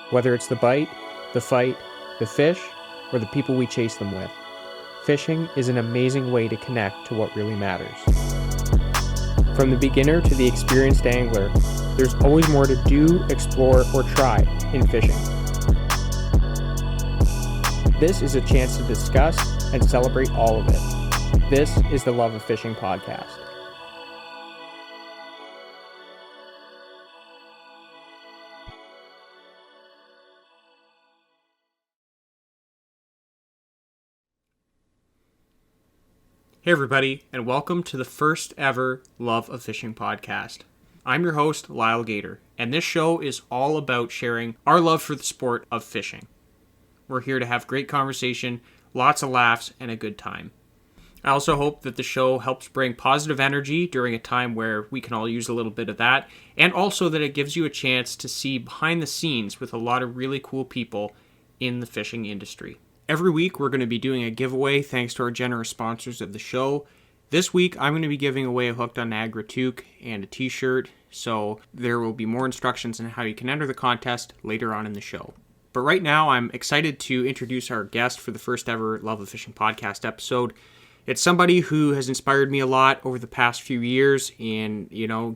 Whether it's the bite, the fight, the fish, or the people we chase them with, fishing is an amazing way to connect to what really matters. From the beginner to the experienced angler, there's always more to do, explore, or try in fishing. This is a chance to discuss and celebrate all of it. This is the Love of Fishing podcast. Hey everybody, and welcome to the first ever Love of Fishing podcast. I'm your host, Lyle Gator, and this show is all about sharing our love for the sport of fishing. We're here to have great conversation, lots of laughs, and a good time. I also hope that the show helps bring positive energy during a time where we can all use a little bit of that, and also that it gives you a chance to see behind the scenes with a lot of really cool people in the fishing industry. Every week, we're going to be doing a giveaway thanks to our generous sponsors of the show. This week, I'm going to be giving away a Hooked on Niagara toque and a t-shirt, so there will be more instructions on how you can enter the contest later on in the show. But right now, I'm excited to introduce our guest for the first ever Love of Fishing podcast episode. It's somebody who has inspired me a lot over the past few years in,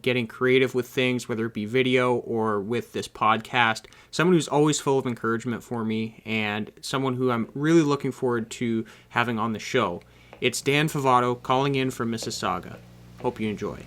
getting creative with things, whether it be video or with this podcast. Someone who's always full of encouragement for me and someone who I'm really looking forward to having on the show. It's Dan Favato calling in from Mississauga. Hope you enjoy.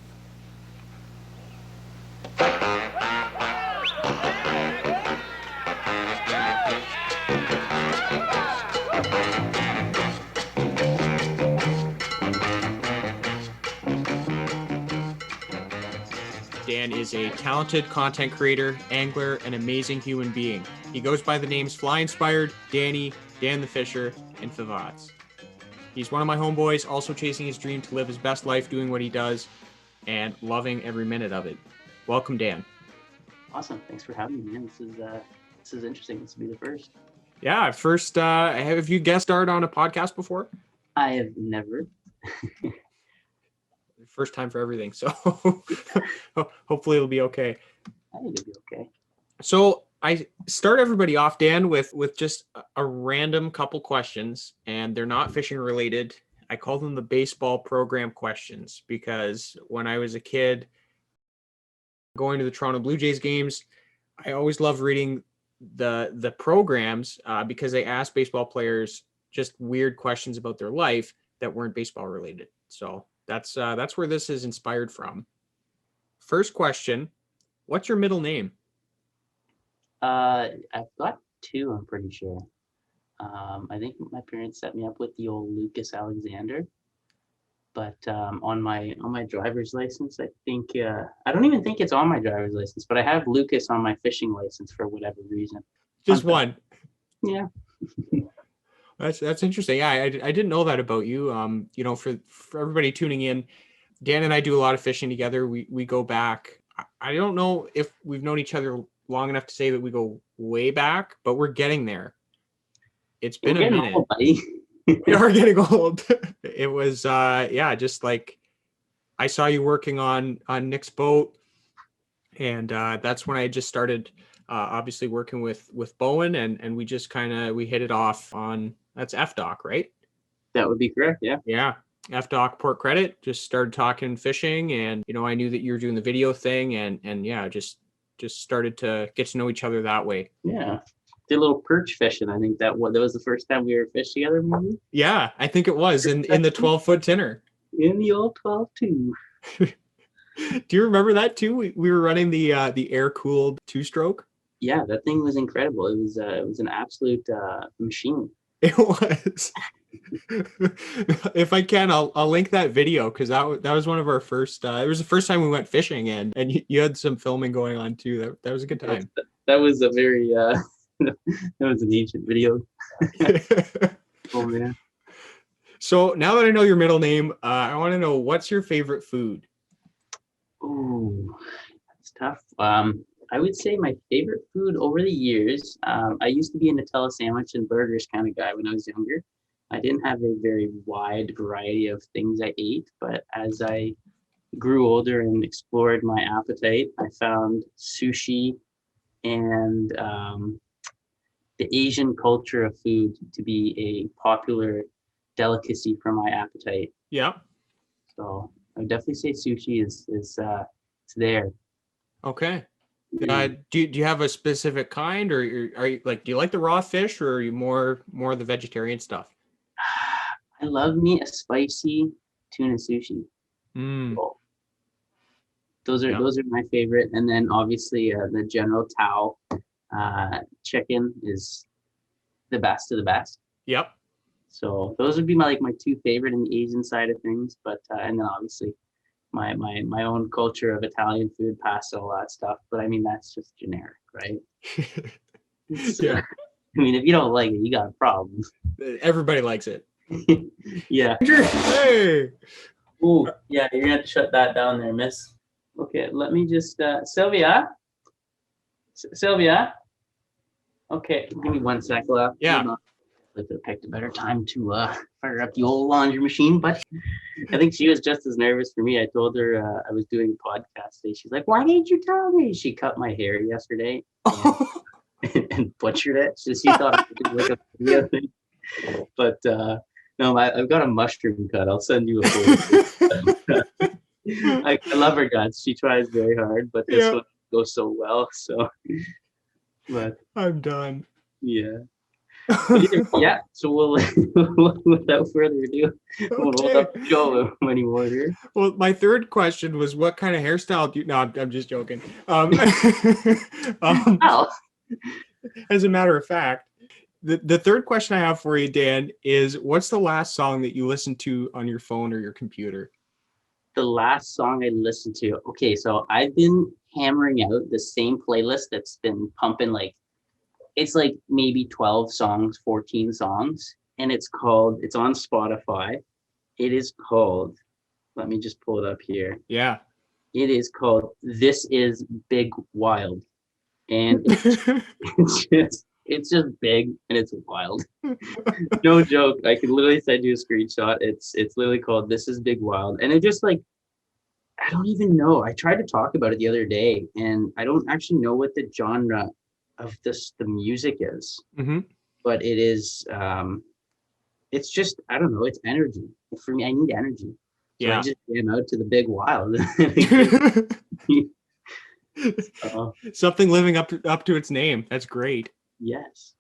Dan is a talented content creator, angler, and amazing human being. He goes by the names Fly Inspired, Danny, Dan the Fisher, and Favats. He's one of my homeboys, also chasing his dream to live his best life doing what he does and loving every minute of it. Welcome, Dan. Awesome. Thanks for having me, man. This is interesting. This will be the first. Yeah, first, have you guest starred on a podcast before? I have never. First time for everything, so hopefully it'll be okay. I think it'll be okay. So I start everybody off, Dan, with just a random couple questions, and they're not fishing related. I call them the baseball program questions because when I was a kid going to the Toronto Blue Jays games, I always loved reading the programs because they asked baseball players just weird questions about their life that weren't baseball related. So that's where this is inspired from. First question, what's your middle name? I've got two, I'm pretty sure. I think my parents set me up with the old Lucas Alexander, but on my driver's license, I think I don't even think it's on my driver's license, but I have Lucas on my fishing license for whatever reason. Just one. Yeah. That's interesting. Yeah, I didn't know that about you. For everybody tuning in, Dan and I do a lot of fishing together. We go back. I don't know if we've known each other long enough to say that we go way back, but we're getting there. It's been a minute. Old, buddy. We are getting old. It was just like I saw you working on Nick's boat, and that's when I just started obviously working with Bowen, and we just we hit it off on. That's FDoc, right? That would be correct, yeah. Yeah. FDoc Port Credit, just started talking fishing, and I knew that you were doing the video thing, and yeah, just started to get to know each other that way. Yeah. Did a little perch fishing. I think that was the first time we ever fished together, maybe? Yeah, I think it was in the 12-foot tinner. In the old 12-2. Do you remember that too? We were running the air-cooled two-stroke. Yeah, that thing was incredible. It was an absolute machine. It was. If I can, I'll link that video because that was one of our first. It was the first time we went fishing, and you had some filming going on too. That was a good time. That was a very that was an ancient video. Oh man. So now that I know your middle name, I want to know what's your favorite food. Oh, that's tough. I would say my favorite food over the years, I used to be a Nutella sandwich and burgers kind of guy when I was younger. I didn't have a very wide variety of things I ate, but as I grew older and explored my appetite, I found sushi and the Asian culture of food to be a popular delicacy for my appetite. Yeah. So I would definitely say sushi is it's there. Okay. Yeah. Do you have a specific kind, or are you like, do you like the raw fish, or are you more the vegetarian stuff? I love me a spicy tuna sushi. Mm, So yeah. those are my favorite, and then obviously the General Tao chicken is the best of the best. Yep. So those would be my two favorite in the Asian side of things. But and then obviously my own culture of Italian food, pasta, all that stuff. But I mean that's just generic, right? It's, Yeah. I mean if you don't like it, you got a problem. Everybody likes it. Yeah. Hey. Oh yeah, you're gonna have to shut that down there, miss. Okay, let me just Sylvia. Sylvia. Okay, give me 1 sec left. Yeah. Hold on. I could have picked a better time to fire up the old laundry machine, but I think she was just as nervous for me. I told her I was doing a podcast today. She's like, "Why didn't you tell me?" She cut my hair yesterday and butchered it. So she thought it was like a video thing. But no, I've got a mushroom cut. I'll send you a photo. I love her guts. She tries very hard, but this Yeah. one goes so well. So, but I'm done. yeah. But yeah, so we'll without further ado, we'll Okay. not show any more here. Well, my third question was, what kind of hairstyle do you? No, I'm just joking. Um, Well, as a matter of fact, the third question I have for you, Dan, is what's the last song that you listened to on your phone or your computer? the last song I listened to. Okay, so I've been hammering out the same playlist that's been pumping it's like maybe 12 songs, 14 songs, and it's on Spotify. It is called, let me just pull it up here. Yeah. It is called This Is Big Wild. And it's just big and it's wild. No joke. I can literally send you a screenshot. It's literally called This Is Big Wild. And it just I don't even know. I tried to talk about it the other day and I don't actually know what the genre of the music is, Hmm. but it's just I don't know, it's energy. For me, I need energy. So I Yeah. just jam out to the big wild. Something living up to its name. That's great. Yes.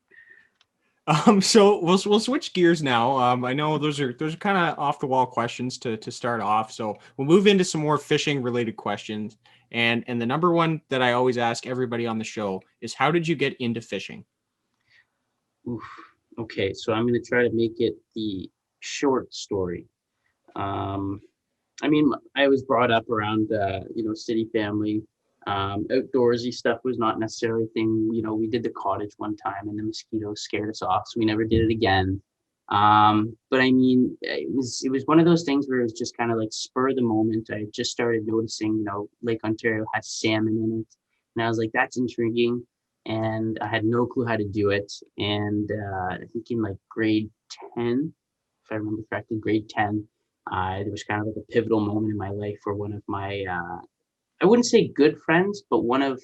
So we'll switch gears now. I know those are kind of off the wall questions to start off. So we'll move into some more fishing related questions. And the number one that I always ask everybody on the show is, how did you get into fishing? Oof. Okay, so I'm going to try to make it the short story. Um, I mean, I was brought up around, city family. Outdoorsy stuff was not necessarily a thing. We did the cottage one time and the mosquitoes scared us off, so we never did it again. But I mean, it was one of those things where it was just kind of like spur of the moment. I just started noticing, Lake Ontario has salmon in it, and I was like, that's intriguing. And I had no clue how to do it. And I think in like grade 10, if I remember correctly, grade 10, there was kind of like a pivotal moment in my life where one of my I wouldn't say good friends, but one of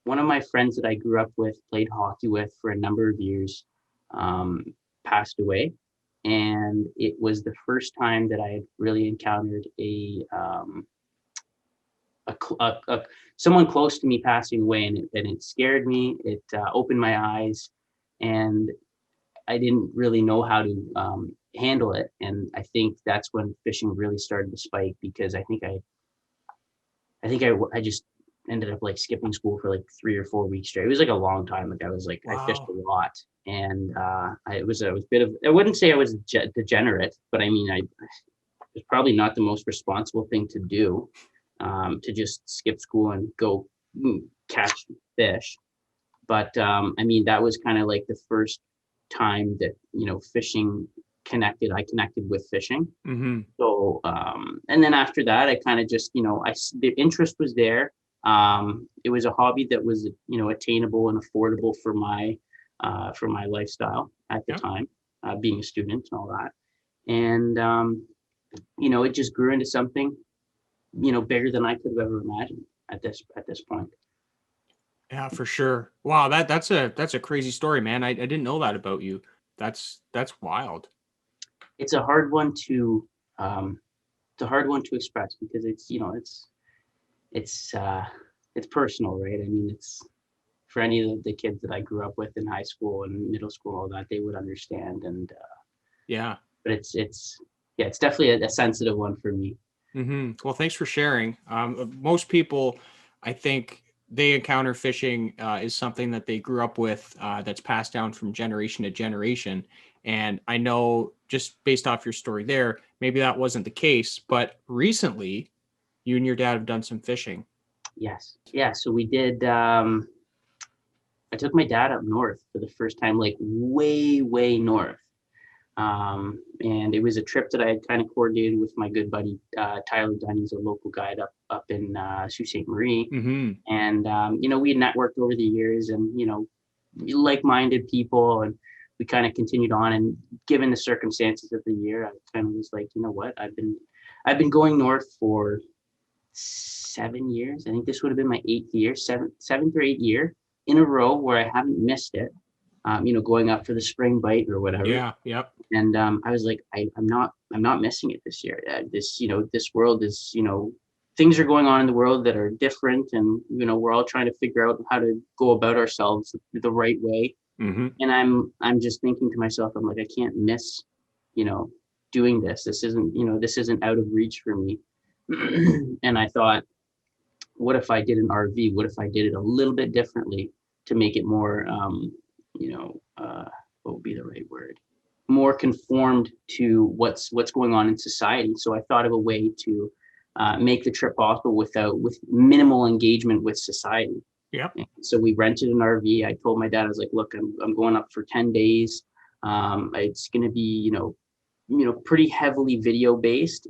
my friends that I grew up with, played hockey with for a number of years, um, passed away, and it was the first time that I had really encountered someone close to me passing away, and it scared me. It opened my eyes, and I didn't really know how to handle it. And I think that's when fishing really started to spike because I just ended up like skipping school for like 3 or 4 weeks straight. It was like a long time. Like I fished a Wow. lot, and it was a bit of, I wouldn't say I was degenerate, but I mean it's probably not the most responsible thing to do, to just skip school and go catch fish. But I mean that was kind of like the first time that fishing I connected with fishing. Mm-hmm. So and then after that I kind of just the interest was there. It was a hobby that was attainable and affordable for my lifestyle at the Yeah. time, being a student and all that. And it just grew into something bigger than I could have ever imagined at this point. Yeah, for sure. Wow, that's a crazy story, man. I didn't know that about you. That's wild. It's a hard one to um, it's a hard one to express because it's it's uh, it's personal, right? I mean, it's for any of the kids that I grew up with in high school and middle school, all that they would understand. And Yeah. but it's yeah, it's definitely a sensitive one for me. Well, thanks for sharing. Most people, I think, they encounter fishing is something that they grew up with, that's passed down from generation to generation. And I know just based off your story there, maybe that wasn't the case, but recently you and your dad have done some fishing. Yes, yeah. So we did. I took my dad up north for the first time, like way north. And it was a trip that I had kind of coordinated with my good buddy Tyler Dunn. He's a local guide up in Sault Ste. Marie, Mm-hmm. and we had networked over the years, and like-minded people, and we kind of continued on. And given the circumstances of the year, I kind of was like, you know what, I've been going north for 7 years. I think this would have been my 8th year, seventh or 8th year in a row where I haven't missed it. Going up for the spring bite or whatever. Yeah. Yep. And I was like, I'm not missing it this year. This world is, things are going on in the world that are different, and we're all trying to figure out how to go about ourselves the right way. Mm-hmm. And I'm just thinking to myself, I'm like, I can't miss, you know, doing this. This isn't out of reach for me. And I thought, what if I did an RV? What if I did it a little bit differently to make it more, you know, uh, what would be the right word? More conformed to what's going on in society. So I thought of a way to make the trip possible with minimal engagement with society. Yep. And so we rented an RV. I told my dad, I was like, look, I'm going up for 10 days. It's going to be, pretty heavily video based.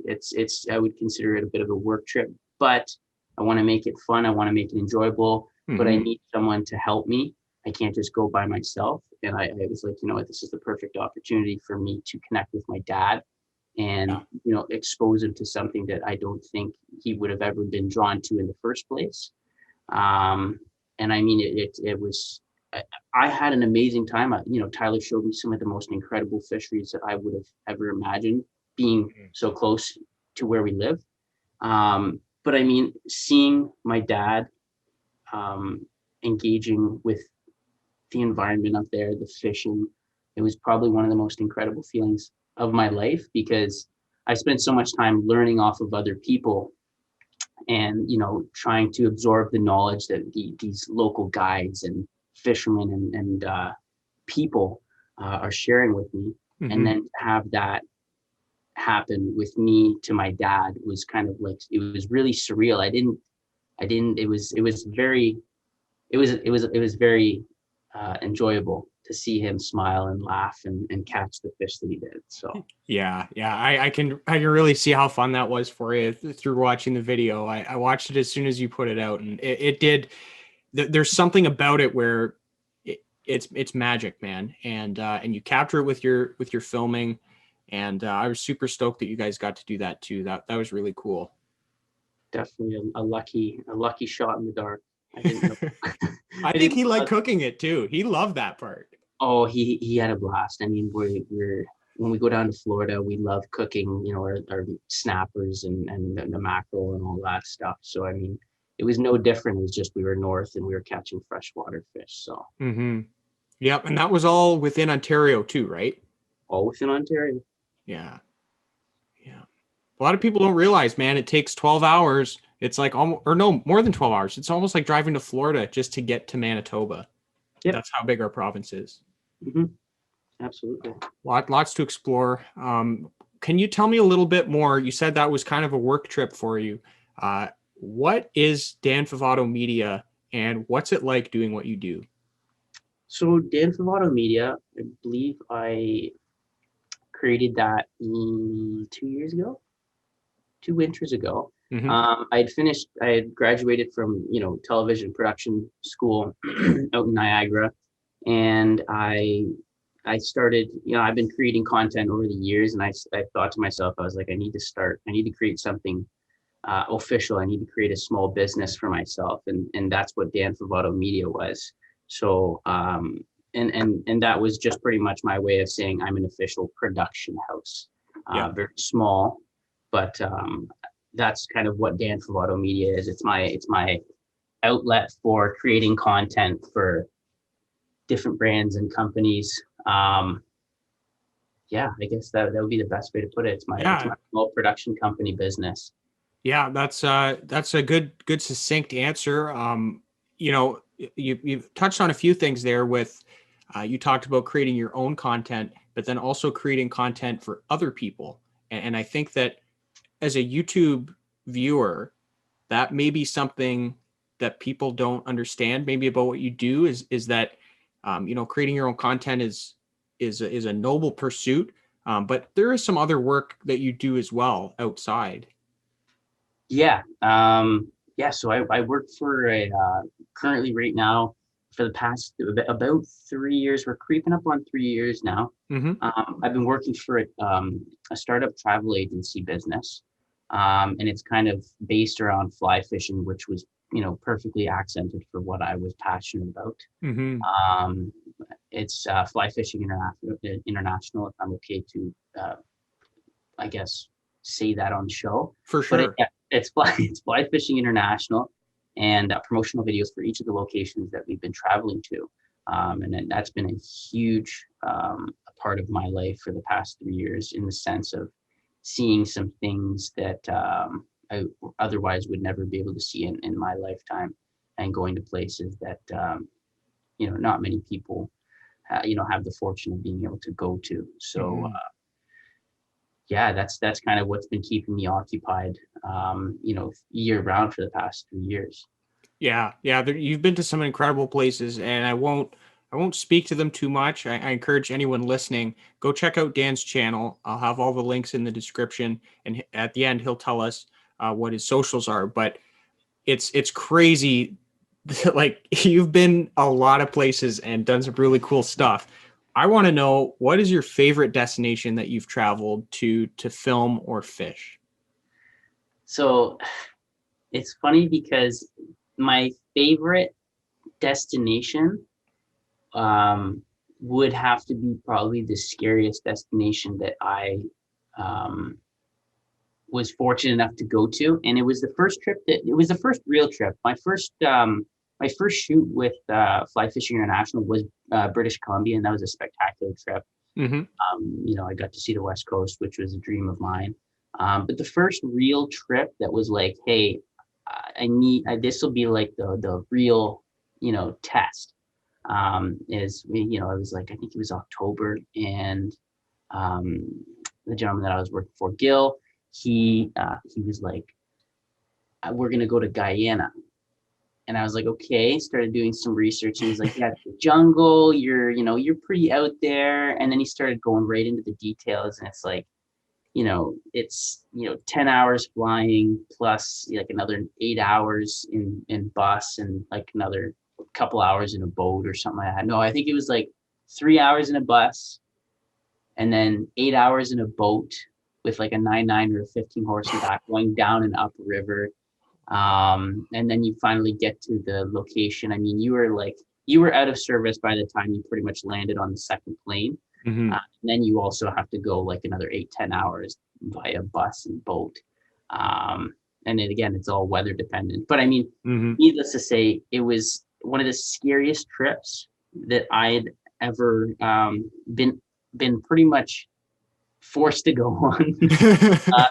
I would consider it a bit of a work trip, but I want to make it fun. I want to make it enjoyable, but I Mm-hmm. need someone to help me. I can't just go by myself. And I was like, you know what, this is the perfect opportunity for me to connect with my dad and, Yeah. expose him to something that I don't think he would have ever been drawn to in the first place. Um, and I mean, it was, I had an amazing time. Tyler showed me some of the most incredible fisheries that I would have ever imagined being so close to where we live. But I mean, seeing my dad um, engaging with the environment up there, the fishing, it was probably one of the most incredible feelings of my life because I spent so much time learning off of other people and trying to absorb the knowledge that these local guides and fishermen and people are sharing with me, and Mm-hmm. then to have that happen with me to my dad was kind of like, it was really surreal. I didn't it was very enjoyable to see him smile and laugh and catch the fish that he did. So Yeah, yeah, I can really see how fun that was for you through watching the video. I watched it as soon as you put it out, and it did. There's something about it where it's magic, man, and you capture it with your filming, and I was super stoked that you guys got to do that too. That was really cool. definitely a lucky shot in the dark. I didn't know. I I think didn't he liked cooking it too. He loved that part. Oh, he had a blast. I mean, we're when we go down to Florida, we love cooking, our snappers and the mackerel and all that stuff. So I mean, it was no different. It was just we were north and we were catching freshwater fish. So Mm-hmm. Yep, and that was all within Ontario too, right? all within Ontario. Yeah. Yeah. A lot of people don't realize, man, it takes 12 hours. It's like almost, or no, more than 12 hours. It's almost like driving to Florida just to get to Manitoba. Yep. That's how big our province is. Hmm. Absolutely. Lots to explore. Can you tell me a little bit more? You said that was kind of a work trip for you. What is Dan Favato Media and what's it like doing what you do? So Dan Favato Media, I believe I created that 2 years ago, 2 winters ago. Hmm. I had graduated from, television production school out in Niagara, and I started, I've been creating content over the years, and I thought to myself, I was like, I need to create something official. I need to create a small business for myself, and that's what Dan Favato Media was. So and that was just pretty much my way of saying I'm an official production house. Yeah. Very small, but that's kind of what Dan Favato Media is. It's my outlet for creating content for different brands and companies. Yeah, I guess that would be the best way to put it. It's my Yeah. small production company business. Yeah, that's a good succinct answer. You've touched on a few things there with you talked about creating your own content, but then also creating content for other people. And I think that as a YouTube viewer, that may be something that people don't understand maybe about what you do is that creating your own content is a noble pursuit, but there is some other work that you do as well outside. Yeah. Yeah. So I work for a currently right now for the past about 3 years. We're creeping up on 3 years now. Hmm. I've been working for a startup travel agency business, and it's kind of based around fly fishing, which was perfectly accented for what I was passionate about. Hmm. Um, it's fly fishing international. If I'm okay to I guess, say that on the show. For But sure. it's Fly Fishing International, and promotional videos for each of the locations that we've been traveling to. And then that's been a huge part of my life for the past 3 years, in the sense of seeing some things that I otherwise would never be able to see in my lifetime, and going to places that not many people have the fortune of being able to go to. So Hmm. yeah, that's kind of what's been keeping me occupied, year round for the past 3 years. Yeah, yeah. You've been to some incredible places, and I won't speak to them too much. I encourage anyone listening, go check out Dan's channel. I'll have all the links in the description, and at the end, he'll tell us what his socials are. But it's crazy. Like you've been a lot of places and done some really cool stuff. I want to know, what is your favorite destination that you've traveled to film or fish? So it's funny because my favorite destination um, would have to be probably the scariest destination that I um, was fortunate enough to go to, and it was the first real trip. My first shoot with Fly Fishing International was British Columbia, and that was a spectacular trip. Hmm. I got to see the West Coast, which was a dream of mine. But the first real trip that was like, hey, this will be like the real, test. It was like, I think it was October, and um, the gentleman that I was working for, Gil, he was like, we're gonna go to Guyana. And I was like, okay, started doing some research, and he's like, yeah, the jungle, you're pretty out there. And then he started going right into the details, and it's like, it's 10 hours flying plus like another 8 hours in bus, and like another couple hours in a boat or something like that. No, I think it was like 3 hours in a bus, and then 8 hours in a boat with like a 9.9 or a 15 horse and back going down and up a river. And then you finally get to the location. I mean, you were out of service by the time you pretty much landed on the second plane. Hmm. And then you also have to go like another 8-10 hours via bus and boat. And then again, it's all weather dependent. But I mean, Hmm. needless to say, it was one of the scariest trips that I'd ever been pretty much forced to go on. uh,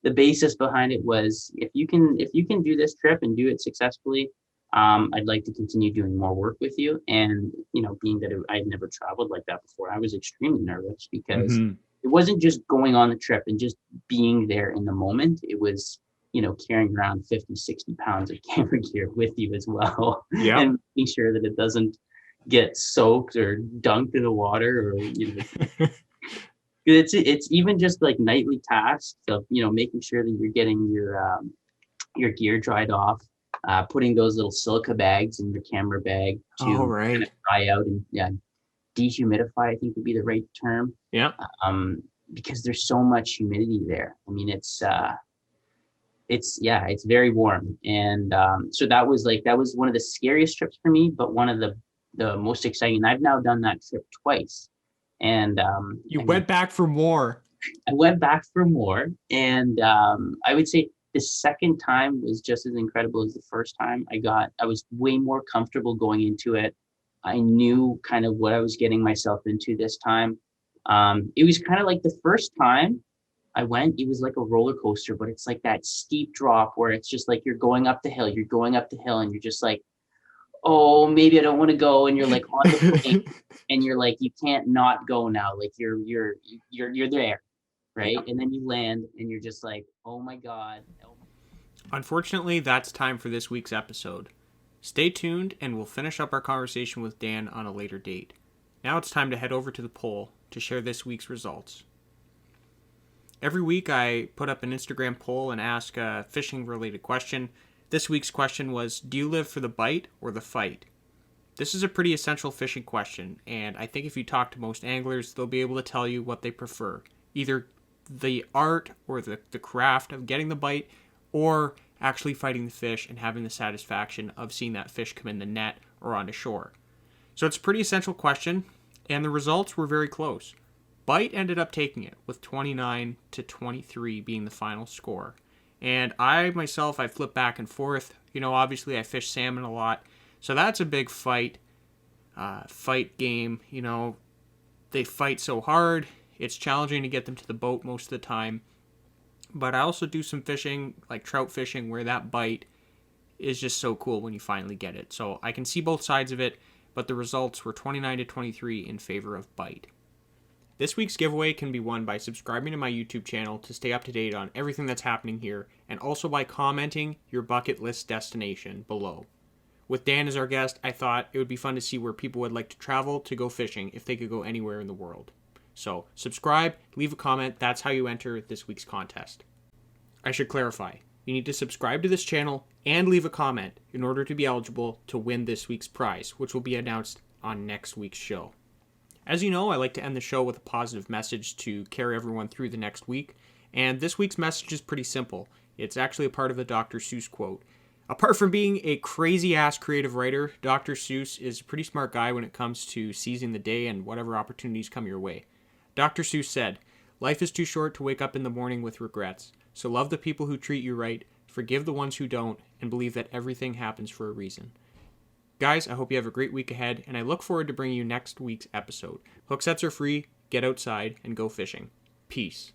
the basis behind it was, if you can do this trip and do it successfully, I'd like to continue doing more work with you. And being that I'd never traveled like that before, I was extremely nervous, because Hmm. it wasn't just going on the trip and just being there in the moment. It was carrying around 50-60 pounds of camera gear with you as well, Yep. and making sure that it doesn't get soaked or dunked in the water, or it's even just like nightly tasks of making sure that you're getting your gear dried off, putting those little silica bags in your camera bag All to kind of right. dry out and, yeah, dehumidify, I think would be the right term. Yeah. Because there's so much humidity there. I mean, it's it's very warm, and so that was one of the scariest trips for me, but one of the most exciting. I've now done that trip twice, and You I mean, went back for more. I went back for more, and I would say the second time was just as incredible as the first time. I was way more comfortable going into it. I knew kind of what I was getting myself into this time. It was kind of like the first time I went, it was like a roller coaster, but it's like that steep drop where it's just like you're going up the hill, and you're just like, oh, maybe I don't want to go, and you're like on the plane, and you're like, you can't not go now, like you're there, right? And then you land, and you're just like, oh my god. Unfortunately, that's time for this week's episode. Stay tuned, and we'll finish up our conversation with Dan on a later date. Now it's time to head over to the poll to share this week's results. Every week I put up an Instagram poll and ask a fishing-related question. This week's question was, do you live for the bite or the fight? This is a pretty essential fishing question, and I think if you talk to most anglers, they'll be able to tell you what they prefer. Either the art or the craft of getting the bite, or actually fighting the fish and having the satisfaction of seeing that fish come in the net or onto shore. So it's a pretty essential question, and the results were very close. Bite ended up taking it, with 29 to 23 being the final score. And I flipped back and forth. Obviously I fish salmon a lot, so that's a big fight game. They fight so hard. It's challenging to get them to the boat most of the time. But I also do some fishing, like trout fishing, where that bite is just so cool when you finally get it. So I can see both sides of it, but the results were 29 to 23 in favor of bite. This week's giveaway can be won by subscribing to my YouTube channel to stay up to date on everything that's happening here, and also by commenting your bucket list destination below. With Dan as our guest, I thought it would be fun to see where people would like to travel to go fishing if they could go anywhere in the world. So subscribe, leave a comment, that's how you enter this week's contest. I should clarify, you need to subscribe to this channel and leave a comment in order to be eligible to win this week's prize, which will be announced on next week's show. As you know, I like to end the show with a positive message to carry everyone through the next week, and this week's message is pretty simple. It's actually a part of a Dr. Seuss quote. Apart from being a crazy-ass creative writer, Dr. Seuss is a pretty smart guy when it comes to seizing the day and whatever opportunities come your way. Dr. Seuss said, "Life is too short to wake up in the morning with regrets, so love the people who treat you right, forgive the ones who don't, and believe that everything happens for a reason." Guys, I hope you have a great week ahead, and I look forward to bringing you next week's episode. Hook sets are free, get outside, and go fishing. Peace.